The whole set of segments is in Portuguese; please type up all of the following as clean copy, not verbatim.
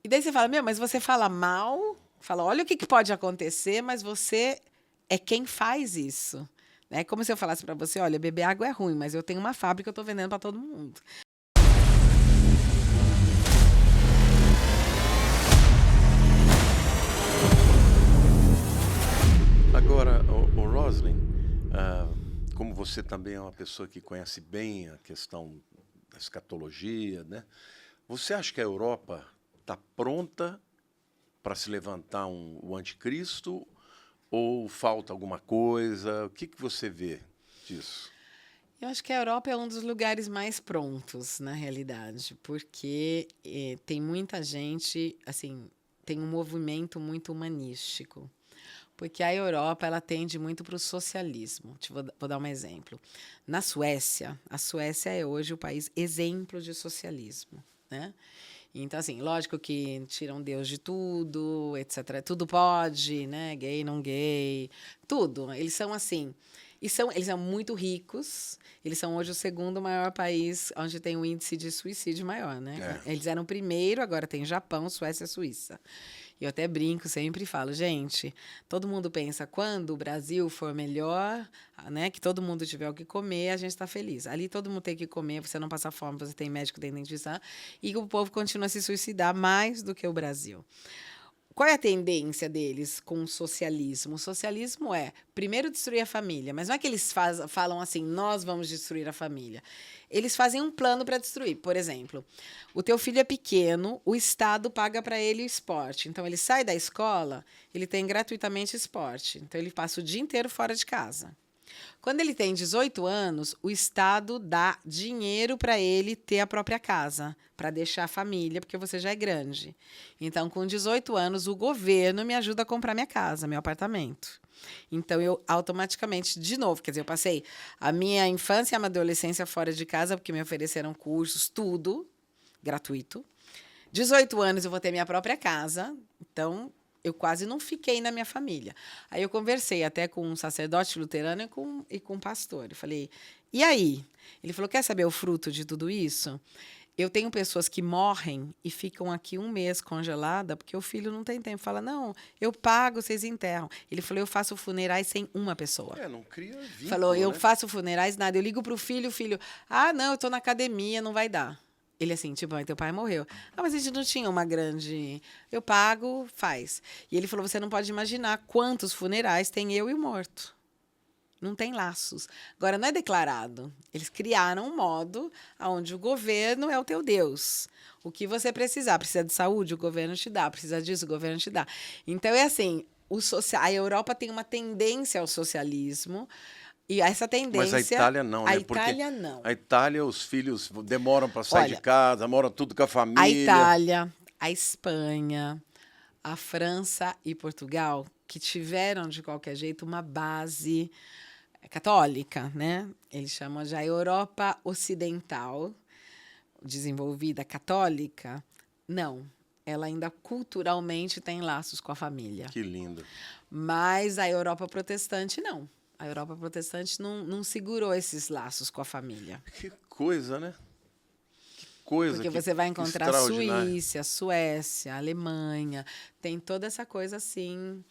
E daí você fala, meu, mas você fala mal, fala, olha o que pode acontecer, mas você é quem faz isso. É como se eu falasse para você, olha, beber água é ruim, mas eu tenho uma fábrica que eu estou vendendo para todo mundo. Agora, o Roslyn, como você também é uma pessoa que conhece bem a questão da escatologia, né? Você acha que a Europa está pronta para se levantar o anticristo ou falta alguma coisa? O que você vê disso? Eu acho que a Europa é um dos lugares mais prontos, na realidade, porque tem muita gente, assim, tem um movimento muito humanístico. Porque a Europa ela tende muito para o socialismo. Vou dar um exemplo. Na Suécia, a Suécia é hoje o país exemplo de socialismo, né? Então, assim, lógico que tiram Deus de tudo, etc. Tudo pode, né? Gay, não gay, tudo. Eles são assim. Eles são muito ricos. Eles são hoje o segundo maior país onde tem o índice de suicídio maior, né? É. Eles eram o primeiro, agora tem Japão, Suécia e Suíça. E eu até brinco, sempre falo, gente, todo mundo pensa, quando o Brasil for melhor, né, que todo mundo tiver o que comer, a gente está feliz. Ali todo mundo tem que comer, você não passa fome, você tem médico, tem dentista, e o povo continua a se suicidar mais do que o Brasil. Qual é a tendência deles com o socialismo? O socialismo é, primeiro, destruir a família. Mas não é que eles falam assim, nós vamos destruir a família. Eles fazem um plano para destruir. Por exemplo, o teu filho é pequeno, o Estado paga para ele o esporte. Então, ele sai da escola, ele tem gratuitamente esporte. Então, ele passa o dia inteiro fora de casa. Quando ele tem 18 anos, o Estado dá dinheiro para ele ter a própria casa, para deixar a família, porque você já é grande. Então, com 18 anos, o governo me ajuda a comprar minha casa, meu apartamento. Então, eu automaticamente, de novo, quer dizer, eu passei a minha infância e a minha adolescência fora de casa, porque me ofereceram cursos, tudo gratuito. 18 anos, eu vou ter minha própria casa. Então, eu quase não fiquei na minha família. Aí eu conversei até com um sacerdote luterano e com um pastor. Eu falei, e aí? Ele falou, quer saber o fruto de tudo isso? Eu tenho pessoas que morrem e ficam aqui um mês congelada porque o filho não tem tempo. Fala, não, eu pago, vocês enterram. Ele falou, eu faço funerais sem uma pessoa. Não cria vínculo, Falou, eu né? faço funerais, nada. Eu ligo pro filho, ah, não, eu tô na academia, não vai dar. Ele assim, tipo, teu pai morreu. Ah, mas a gente não tinha uma grande... Eu pago, faz. E ele falou, você não pode imaginar quantos funerais tem eu e o morto. Não tem laços. Agora, não é declarado. Eles criaram um modo onde o governo é o teu Deus. O que você precisar. Precisa de saúde, o governo te dá. Precisa disso, o governo te dá. Então, é assim, a Europa tem uma tendência ao socialismo. E essa tendência... Mas a Itália não, né? A Itália não. A Itália, os filhos demoram para sair de casa, moram tudo com a família. A Itália, a Espanha, a França e Portugal, que tiveram, de qualquer jeito, uma base católica, né? Eles chamam de a Europa Ocidental, desenvolvida católica. Não, ela ainda culturalmente tem laços com a família. Que lindo. Mas a Europa protestante, não. A Europa protestante não segurou esses laços com a família. Que coisa, né? Que coisa. Porque você vai encontrar a Suíça, a Suécia, a Alemanha. Tem toda essa coisa assim.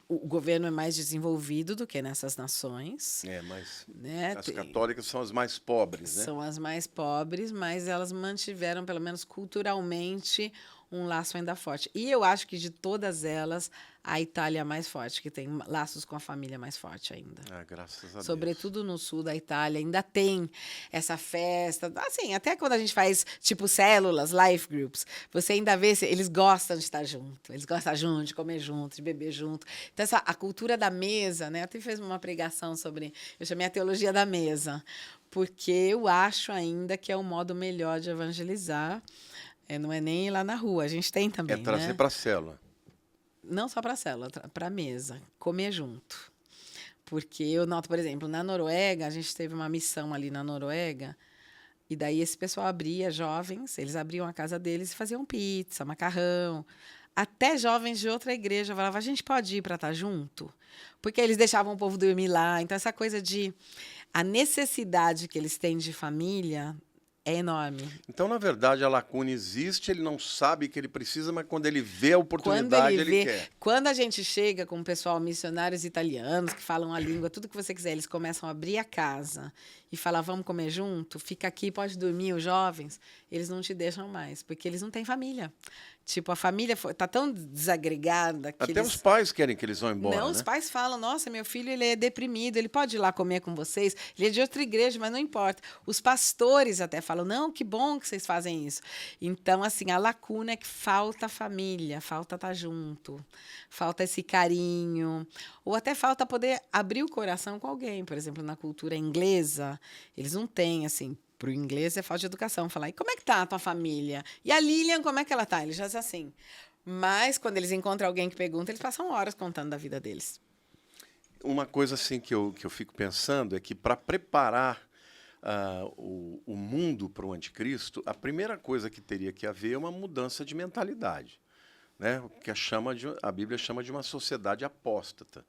O governo é mais desenvolvido do que nessas nações. Mas né? As católicas são as mais pobres, né? São as mais pobres, mas elas mantiveram, pelo menos culturalmente, um laço ainda forte. E eu acho que de todas elas, a Itália é a mais forte, que tem laços com a família mais forte ainda. Graças a Deus. Sobretudo no sul da Itália, ainda tem essa festa. Assim, até quando a gente faz, tipo, células, life groups, você ainda vê, eles gostam de estar junto. Eles gostam junto, de comer junto, de beber junto. Então, a cultura da mesa, né? Eu até fiz uma pregação sobre... Eu chamei a teologia da mesa, porque eu acho ainda que é o modo melhor de evangelizar. Não é nem ir lá na rua, a gente tem também, É trazer para a célula. Não só para a célula, para a mesa, comer junto. Porque eu noto, por exemplo, na Noruega, a gente teve uma missão ali na Noruega, e daí esse pessoal abria, jovens, eles abriam a casa deles e faziam pizza, macarrão. Até jovens de outra igreja falavam, a gente pode ir para estar junto? Porque eles deixavam o povo dormir lá. Então, essa coisa de... A necessidade que eles têm de família É enorme. Então, na verdade, a lacuna existe, ele não sabe que ele precisa, mas quando ele vê a Quando oportunidade, ele ele vê, quer. quando a gente chega com o pessoal, missionários italianos, que falam a língua, tudo que você quiser, eles começam a abrir a casa e falar, vamos comer junto, fica aqui, pode dormir, os jovens, eles não te deixam mais, porque eles não têm família. Tipo, a família tá tão desagregada que Até os eles... pais querem que eles vão embora, Não, né? os pais falam, nossa, meu filho ele é deprimido, ele pode ir lá comer com vocês, ele é de outra igreja, mas não importa. Os pastores até falam, não, que bom que vocês fazem isso. Então, assim, a lacuna é que falta família, falta estar junto, falta esse carinho, ou até falta poder abrir o coração com alguém. Por exemplo, na cultura inglesa, eles não têm, assim, para o inglês é falta de educação. Falar, e como é que tá a tua família? E a Lilian, como é que ela tá? Eles já dizem assim. Mas, quando eles encontram alguém que pergunta, eles passam horas contando da vida deles. Uma coisa assim que eu fico pensando é que para preparar o mundo para o anticristo, a primeira coisa que teria que haver é uma mudança de mentalidade, né? O que a Bíblia chama de uma sociedade apóstata,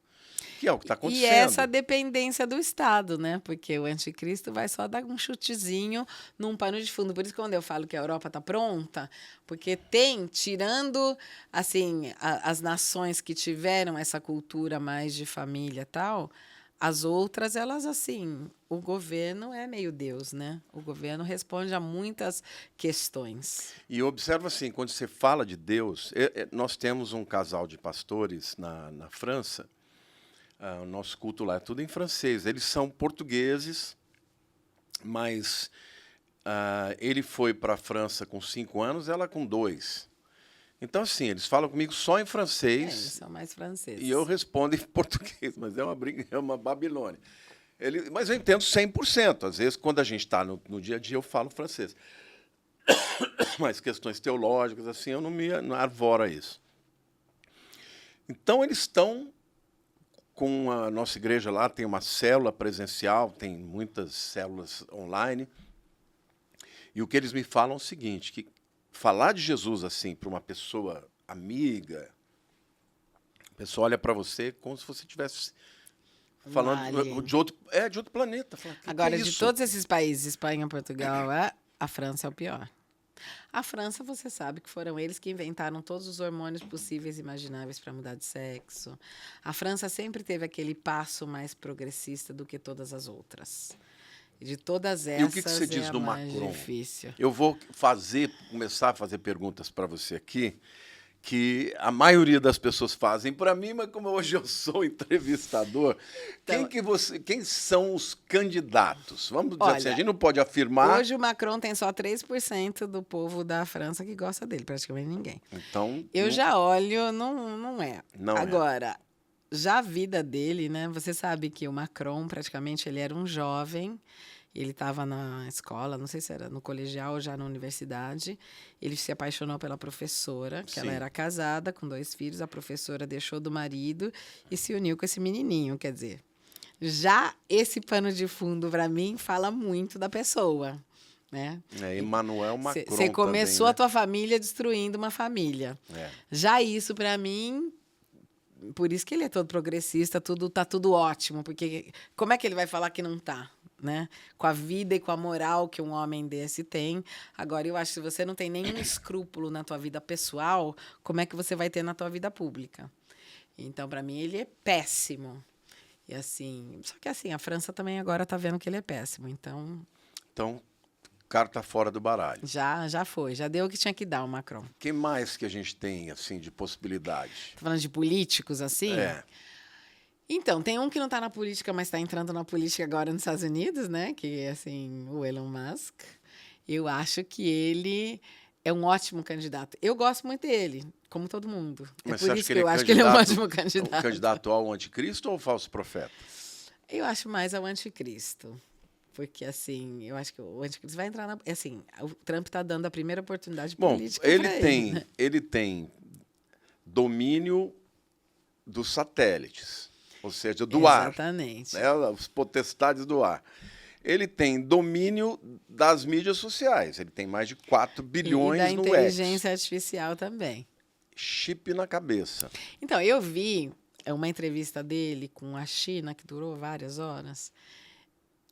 que é o que está acontecendo. E essa dependência do Estado, né? Porque o anticristo vai só dar um chutezinho num pano de fundo. Por isso que quando eu falo que a Europa está pronta, porque tem, tirando assim, as nações que tiveram essa cultura mais de família e tal, as outras, elas assim, o governo é meio Deus, né? O governo responde a muitas questões. E observa assim, quando você fala de Deus, nós temos um casal de pastores na França. O nosso culto lá é tudo em francês. Eles são portugueses, mas ele foi para a França com 5 anos, ela com 2. Então, assim, eles falam comigo só em Eles francês são mais franceses. e eu respondo em português, mas é uma briga, é uma Babilônia. Mas eu entendo 100%. Às vezes, quando a gente está no dia a dia, eu falo francês. Mas questões teológicas, assim, eu não arvoro a isso. Então, eles estão com a nossa igreja lá, tem uma célula presencial, tem muitas células online. E o que eles me falam é o seguinte, que falar de Jesus assim para uma pessoa amiga, a pessoa olha para você como se você estivesse falando de outro planeta. Fala, Agora, que é de isso? todos esses países, Espanha, Portugal, a França é o pior. A França, você sabe que foram eles que inventaram todos os hormônios possíveis e imagináveis para mudar de sexo. A França sempre teve aquele passo mais progressista do que todas as outras. E de todas essas, E o que você diz é a do mais Macron? difícil. Eu vou começar a fazer perguntas para você aqui, que a maioria das pessoas fazem para mim, mas como hoje eu sou entrevistador, Então, quem são os candidatos? Vamos dizer assim, olha, a gente não pode afirmar. Hoje o Macron tem só 3% do povo da França que gosta dele, praticamente ninguém. Então, Eu já olho, não é. Não é. Agora, já a vida dele, né? Você sabe que o Macron, praticamente, ele era um jovem, ele estava na escola, não sei se era no colegial ou já na universidade. Ele se apaixonou pela professora, que ela Sim. era casada com 2 filhos. A professora deixou do marido e se uniu com esse menininho. Quer dizer, já esse pano de fundo, para mim, fala muito da pessoa, né? Emmanuel Macron Você começou também, a tua família destruindo uma família. né? Já isso, para mim, por isso que ele é todo progressista, tá tudo ótimo, porque como é que ele vai falar que não tá, né? Com a vida e com a moral que um homem desse tem. Agora, eu acho que se você não tem nenhum escrúpulo na tua vida pessoal, como é que você vai ter na tua vida pública? Então, para mim, ele é péssimo. E assim, só que assim, a França também agora tá vendo que ele é péssimo, então Então, o cara tá fora do baralho. já foi, já deu o que tinha que dar o Macron. O que mais que a gente tem, assim, de possibilidade? Tá falando de políticos, assim? É. Então, tem um que não está na política, mas está entrando na política agora nos Estados Unidos, né? Que é, assim, o Elon Musk. Eu acho que ele é um ótimo candidato. Eu gosto muito dele, como todo mundo. Mas é você por acha isso que que ele eu é acho que ele é um candidato- ótimo candidato. O candidato ao anticristo ou ao falso profeta? Eu acho mais ao anticristo. Porque, assim, eu acho que o anticristo vai entrar na... Assim, o Trump está dando a primeira oportunidade Bom, política ele pra tem, né? ele tem domínio dos satélites, ou seja, do ar, Exatamente. né, os potestades do ar. Ele tem domínio das mídias sociais, ele tem mais de 4 E bilhões da no X. inteligência artificial também. Chip na cabeça. Então, eu vi uma entrevista dele com a China, que durou várias horas.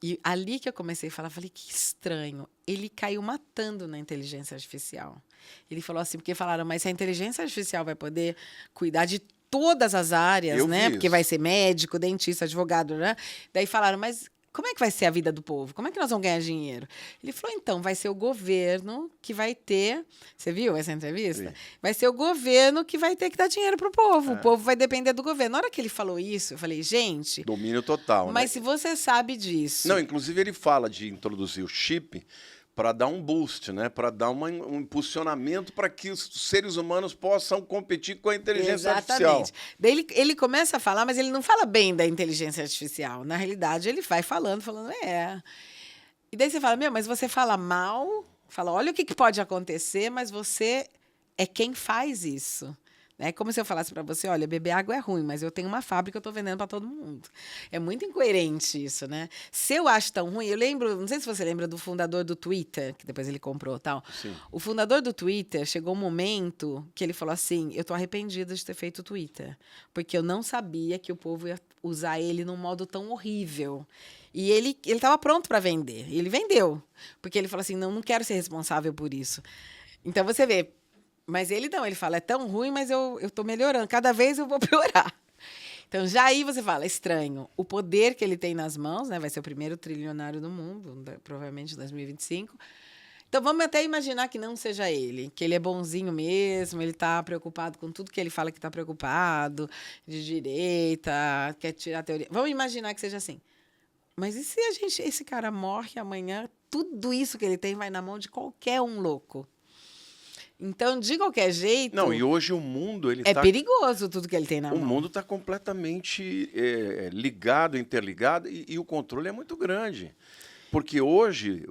E ali que eu comecei a falar, falei, que estranho. Ele caiu matando na inteligência artificial. Ele falou assim, porque falaram, mas se a inteligência artificial vai poder cuidar de todas as áreas, Eu né? vi Porque isso. vai ser médico, dentista, advogado, né? Daí falaram, mas como é que vai ser a vida do povo? Como é que nós vamos ganhar dinheiro? Ele falou, então, vai ser o governo que vai ter... Você viu essa entrevista? Vi. Vai ser o governo que vai ter que dar dinheiro para o povo. O É. povo vai depender do governo. Na hora que ele falou isso, eu falei, gente... Domínio total, Mas né? se você sabe disso... Não, inclusive ele fala de introduzir o chip para dar um boost, né? Para dar um impulsionamento para que os seres humanos possam competir com a inteligência artificial. Daí ele começa a falar, mas ele não fala bem da inteligência artificial. Na realidade, ele vai falando, é. E daí você fala, mas você fala mal, fala, olha o que pode acontecer, mas você é quem faz isso. É como se eu falasse para você, olha, beber água é ruim, mas eu tenho uma fábrica, eu estou vendendo para todo mundo. É muito incoerente isso, né? Se eu acho tão ruim, eu lembro, não sei se você lembra do fundador do Twitter, que depois ele comprou e tal. Sim. O fundador do Twitter, chegou um momento que ele falou assim, eu estou arrependido de ter feito o Twitter, porque eu não sabia que o povo ia usar ele num modo tão horrível. E ele estava pronto para vender, e ele vendeu, porque ele falou assim, não quero ser responsável por isso. Então, você vê, mas ele não, ele fala, é tão ruim, mas eu estou melhorando. Cada vez eu vou piorar. Então, já aí você fala, estranho. O poder que ele tem nas mãos, né? Vai ser o primeiro trilionário do mundo, provavelmente em 2025. Então, vamos até imaginar que não seja ele, que ele é bonzinho mesmo, ele está preocupado com tudo que ele fala que está preocupado, de direita, quer tirar a teoria. Vamos imaginar que seja assim. Mas e se esse cara morre amanhã, tudo isso que ele tem vai na mão de qualquer um louco? Então, de qualquer jeito... Não, e hoje o mundo... É perigoso tudo que ele tem na mão. O mundo está completamente ligado, interligado, e o controle é muito grande. Porque hoje,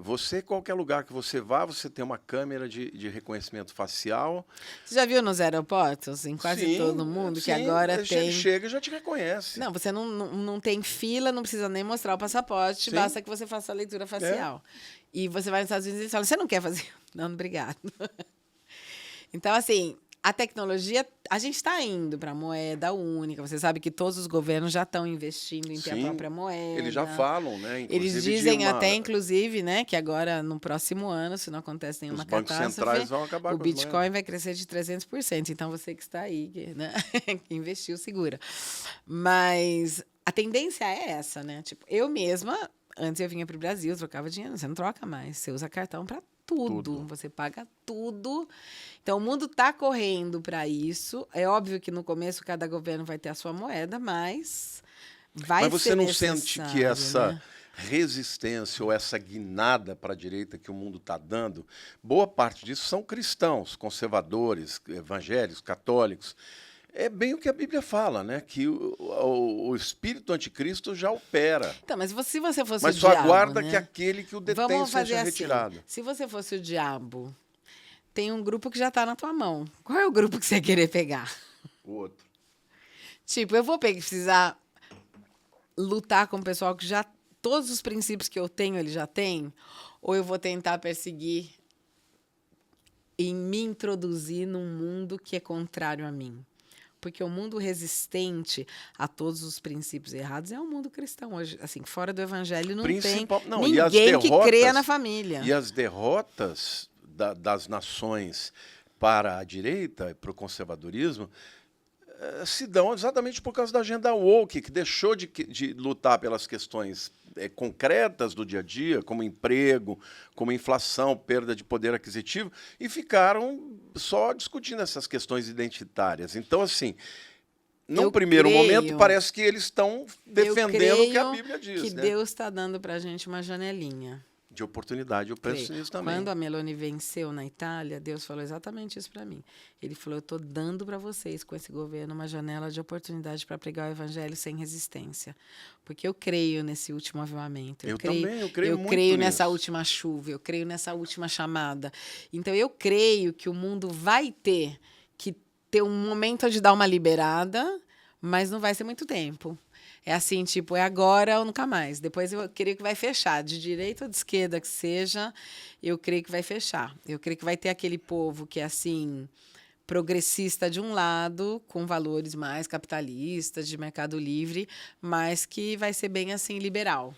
qualquer lugar que você vá, você tem uma câmera de reconhecimento facial. Você já viu nos aeroportos, em quase todo mundo, que agora tem... Chega e já te reconhece. Não, você não tem fila, não precisa nem mostrar o passaporte, basta que você faça a leitura facial. E você vai nos Estados Unidos e fala, você não quer fazer? Não, obrigado. Então, assim, a tecnologia, a gente está indo para a moeda única. Você sabe que todos os governos já estão investindo em ter a própria moeda. Eles já falam, né? Eles dizem até, inclusive, né, que agora, no próximo ano, se não acontece nenhuma catástrofe, os bancos centrais vão acabar o Bitcoin vai crescer de 300%. Então, você que está aí, né, que investiu, segura. Mas a tendência é essa, né? Tipo, eu mesma, antes eu vinha para o Brasil, trocava dinheiro. Você não troca mais, você usa cartão para tudo, você paga tudo. Então, o mundo está correndo para isso. É óbvio que no começo cada governo vai ter a sua moeda, mas vai você ser não necessário, sente que essa né? resistência ou essa guinada para a direita que o mundo está dando, boa parte disso são cristãos, conservadores, evangélicos, católicos. É bem o que a Bíblia fala, né? Que o espírito anticristo já opera. Então, mas se você fosse mas o só diabo, aguarda né? que aquele que o detém seja retirado. Assim, se você fosse o diabo, tem um grupo que já está na tua mão. Qual é o grupo que você querer pegar? O outro. Tipo, eu vou precisar lutar com o pessoal que já... Todos os princípios que eu tenho, ele já tem? Ou eu vou tentar perseguir e me introduzir num mundo que é contrário a mim? Porque o mundo resistente a todos os princípios errados é o mundo cristão hoje. Assim, fora do evangelho não tem ninguém que creia na família. E as derrotas das nações para a direita, para o conservadorismo, se dão exatamente por causa da agenda woke, que deixou de lutar pelas questões concretas do dia a dia, como emprego, como inflação, perda de poder aquisitivo, e ficaram só discutindo essas questões identitárias. Então, assim, num primeiro momento, parece que eles estão defendendo o que a Bíblia diz. Que Deus está dando para a gente uma janelinha de oportunidade, eu penso nisso também. Quando a Meloni venceu na Itália, Deus falou exatamente isso para mim. Ele falou, eu estou dando para vocês, com esse governo, uma janela de oportunidade para pregar o evangelho sem resistência. Porque eu creio nesse último avivamento. Eu creio nessa última chuva, eu creio nessa última chamada. Então, eu creio que o mundo vai ter que ter um momento de dar uma liberada, mas não vai ser muito tempo. É assim, tipo, é agora ou nunca mais. Depois eu creio que vai fechar. De direita ou de esquerda que seja, eu creio que vai fechar. Eu creio que vai ter aquele povo que é, assim, progressista de um lado, com valores mais capitalistas, de mercado livre, mas que vai ser bem, assim, liberal.